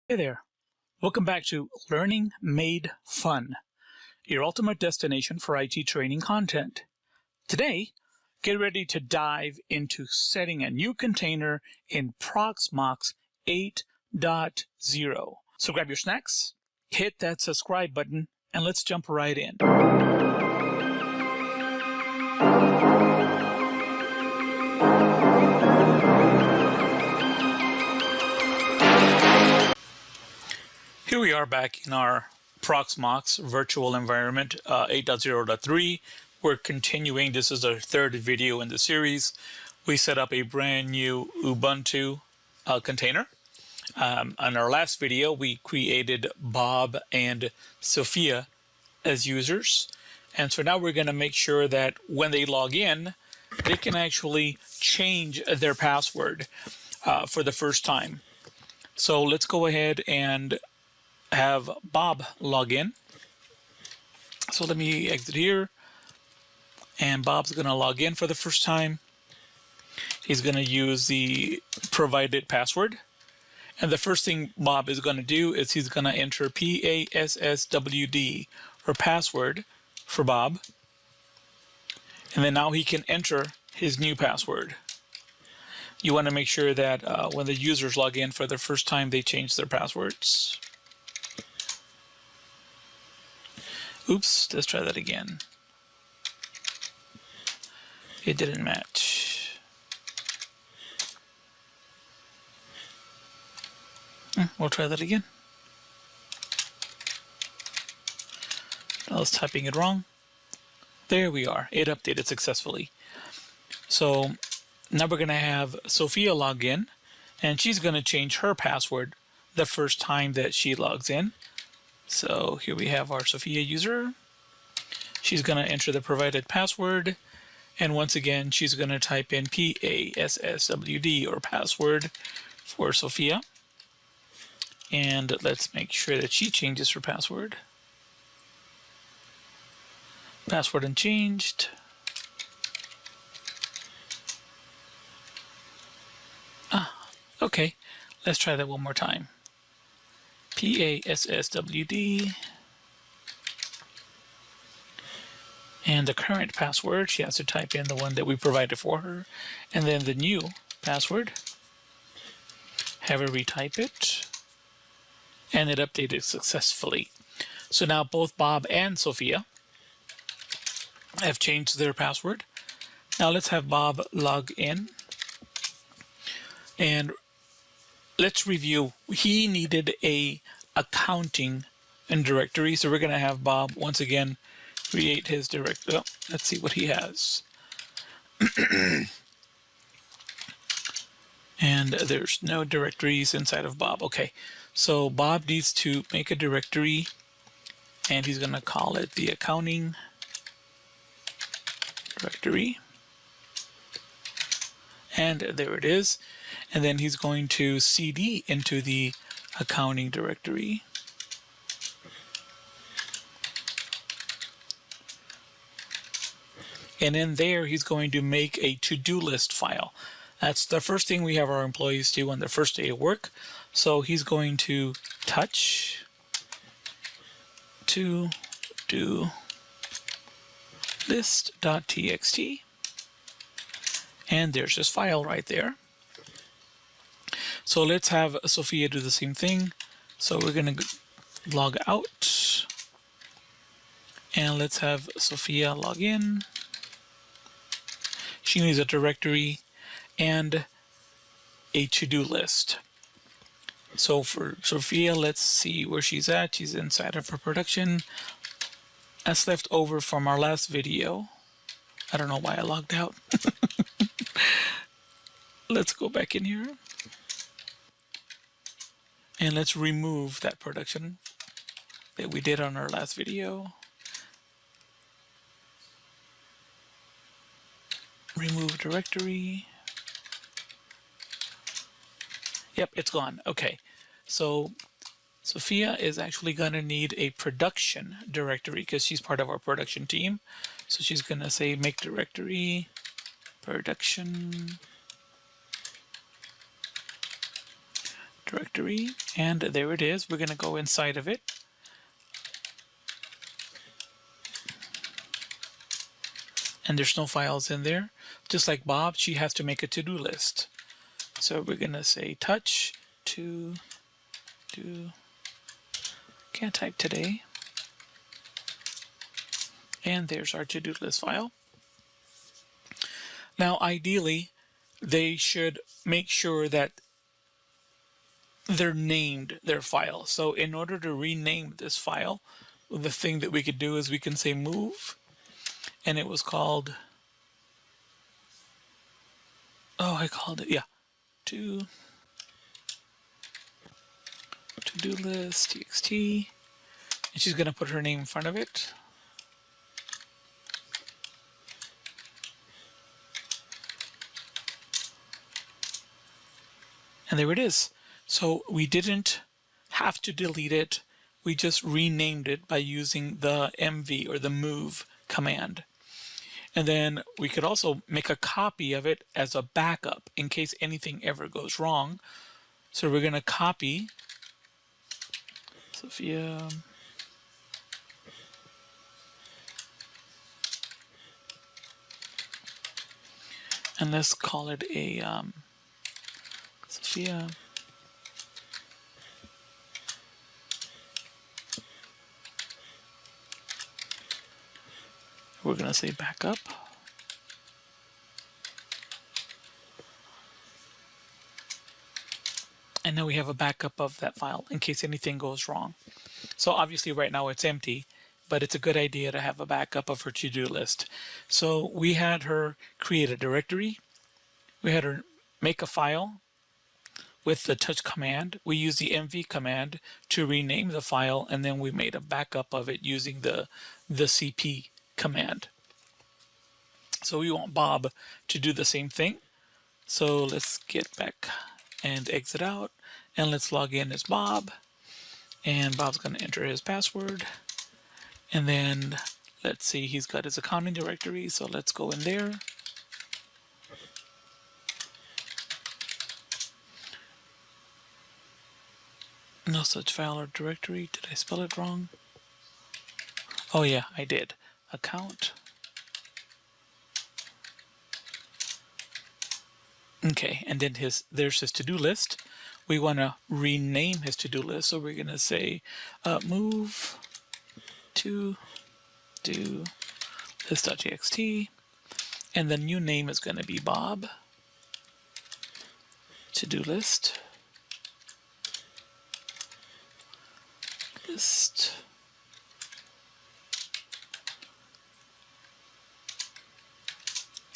Hey there. Welcome back to Learning Made Fun, your ultimate destination for IT training content. Today, get ready to dive into setting a new container in Proxmox 8.0. So grab your snacks, hit that subscribe button, and let's jump right in. Here we are back in our Proxmox virtual environment 8.0.3. We're continuing. This is our third video in the series. We set up a brand new Ubuntu container. On our last video, we created Bob and Sophia as users. And so now we're going to make sure that when they log in, they can actually change their password for the first time. So let's go ahead and have Bob log in. So let me exit here, and Bob's going to log in for the first time. He's going to use the provided password, and the first thing Bob is going to do is he's going to enter PASSWD, or password, for Bob, and then now he can enter his new password. You want to make sure that when the users log in for the first time, they change their passwords. Oops, let's try that again. It didn't match. We'll try that again. I was typing it wrong. There we are. It updated successfully. So now we're going to have Sophia log in, and she's going to change her password the first time that she logs in. So here we have our Sophia user. She's going to enter the provided password, and once again she's going to type in PASSWD, or password, for Sophia. And let's make sure that she changes her password. Password unchanged. Okay, let's try that one more time. PASSWD, and the current password, she has to type in the one that we provided for her, and then the new password, have her retype it, and it updated successfully. So now both Bob and Sophia have changed their password. Now let's have Bob log in, and let's review. He needed a accounting and directory, so we're going to have Bob once again create his directory. Let's see what he has. And there's no directories inside of Bob. Okay, so Bob needs to make a directory, and he's going to call it the accounting directory. And there it is. And then he's going to cd into the accounting directory. And in there, he's going to make a to-do list file. That's the first thing we have our employees do on their first day of work. So he's going to touch to-do list.txt. And there's this file right there. So let's have Sophia do the same thing. So we're going to log out, and let's have Sophia log in. She needs a directory and a to-do list. So for Sophia, let's see where she's at. She's inside of her production. That's left over from our last video. I don't know why I logged out. Let's go back in here. And let's remove that production that we did on our last video. Remove directory. Yep, it's gone. Okay, so Sophia is actually going to need a production directory because she's part of our production team. So she's going to say make directory, production, directory, and there it is. We're going to go inside of it. And there's no files in there. Just like Bob, she has to make a to-do list. So we're going to say touch to do, can't type today. And there's our to-do list file. Now, ideally, they should make sure that they're named their file. So in order to rename this file, the thing that we could do is we can say move, and it was called, oh, I called it, yeah, to-do list txt, and she's going to put her name in front of it. And there it is. So we didn't have to delete it. We just renamed it by using the mv or the move command. And then we could also make a copy of it as a backup in case anything ever goes wrong. So we're going to copy Sophia. And let's call it a Sophia. We're going to say backup. And now we have a backup of that file in case anything goes wrong. So obviously right now it's empty, but it's a good idea to have a backup of her to-do list. So we had her create a directory. We had her make a file with the touch command. We used the mv command to rename the file, and then we made a backup of it using the cp command. So we want Bob to do the same thing. So let's get back and exit out, and let's log in as Bob. And Bob's going to enter his password. And then let's see, he's got his accounting directory, so let's go in there. No such file or directory. Did I spell it wrong? Oh yeah, I did. Account. Okay, and then there's his to-do list. We want to rename his to-do list, so we're going to say move to do list.txt, and the new name is going to be Bob to-do list. List.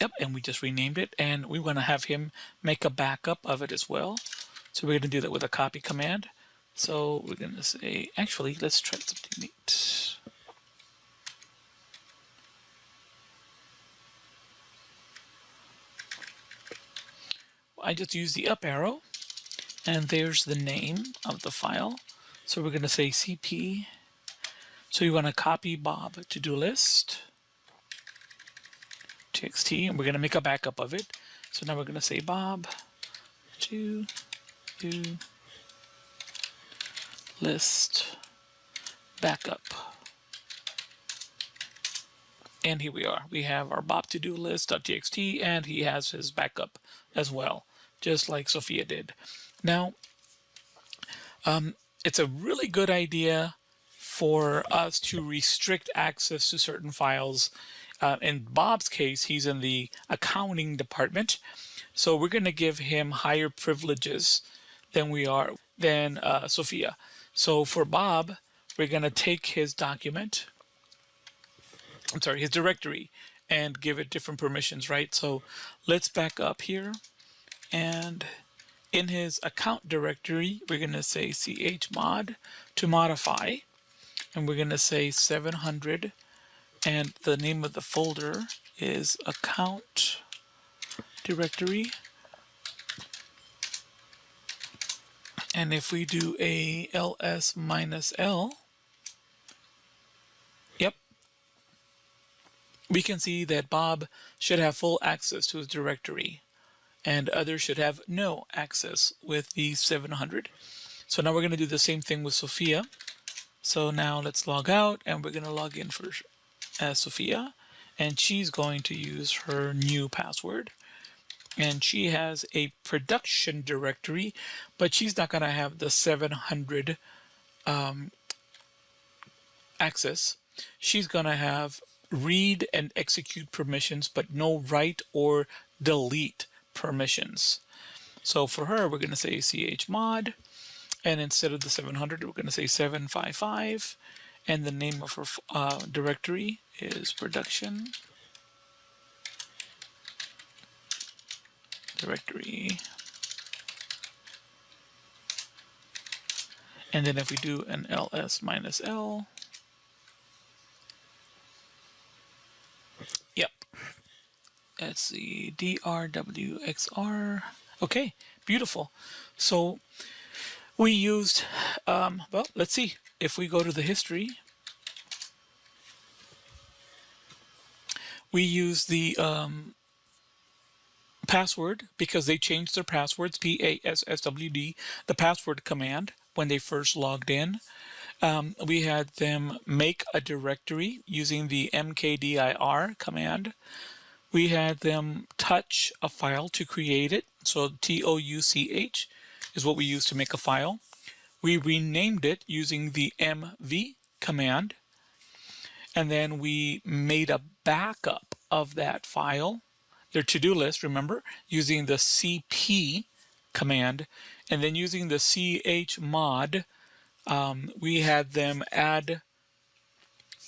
Yep, and we just renamed it, and we want to have him make a backup of it as well. So we're going to do that with a copy command. So we're going to say, actually, let's try something neat. I just use the up arrow, and there's the name of the file. So we're going to say cp. So you want to copy Bob to-do list txt, and we're going to make a backup of it. So now we're going to say Bob to do list backup. And here we are. We have our Bob to-do list.txt, and he has his backup as well, just like Sophia did. Now, it's a really good idea for us to restrict access to certain files. In Bob's case, he's in the accounting department, so we're going to give him higher privileges than Sophia. So for Bob, we're going to take his his directory, and give it different permissions, right? So let's back up here, and in his account directory, we're going to say chmod to modify, and we're going to say 700, and the name of the folder is account directory. And if we do a ls-l, yep, we can see that Bob should have full access to his directory. and others should have no access with the 700. So now we're going to do the same thing with Sophia. So now let's log out, and we're going to log in for as Sophia, and she's going to use her new password. And she has a production directory, but she's not going to have the 700 access. She's going to have read and execute permissions, but no write or delete permissions. So for her, we're going to say chmod, and instead of the 700, we're going to say 755, and the name of her directory is production directory. And then if we do an ls -l, yep, that's the drwxr. Okay, beautiful. So we used, well, let's see. If we go to the history, we use the password, because they changed their passwords, PASSWD, the password command, when they first logged in. We had them make a directory using the mkdir command. We had them touch a file to create it. So TOUCH is what we use to make a file. We renamed it using the mv command. And then we made a backup of that file, their to-do list, remember, using the cp command. And then using the chmod, we had them add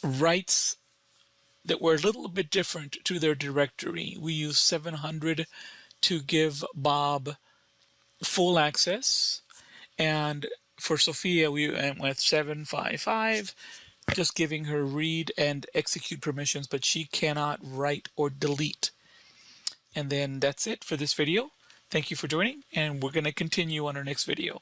rights that were a little bit different to their directory. We used 700 to give Bob full access, and for Sophia we went with 755, just giving her read and execute permissions, but she cannot write or delete. And then that's it for this video. Thank you for joining, and we're going to continue on our next video.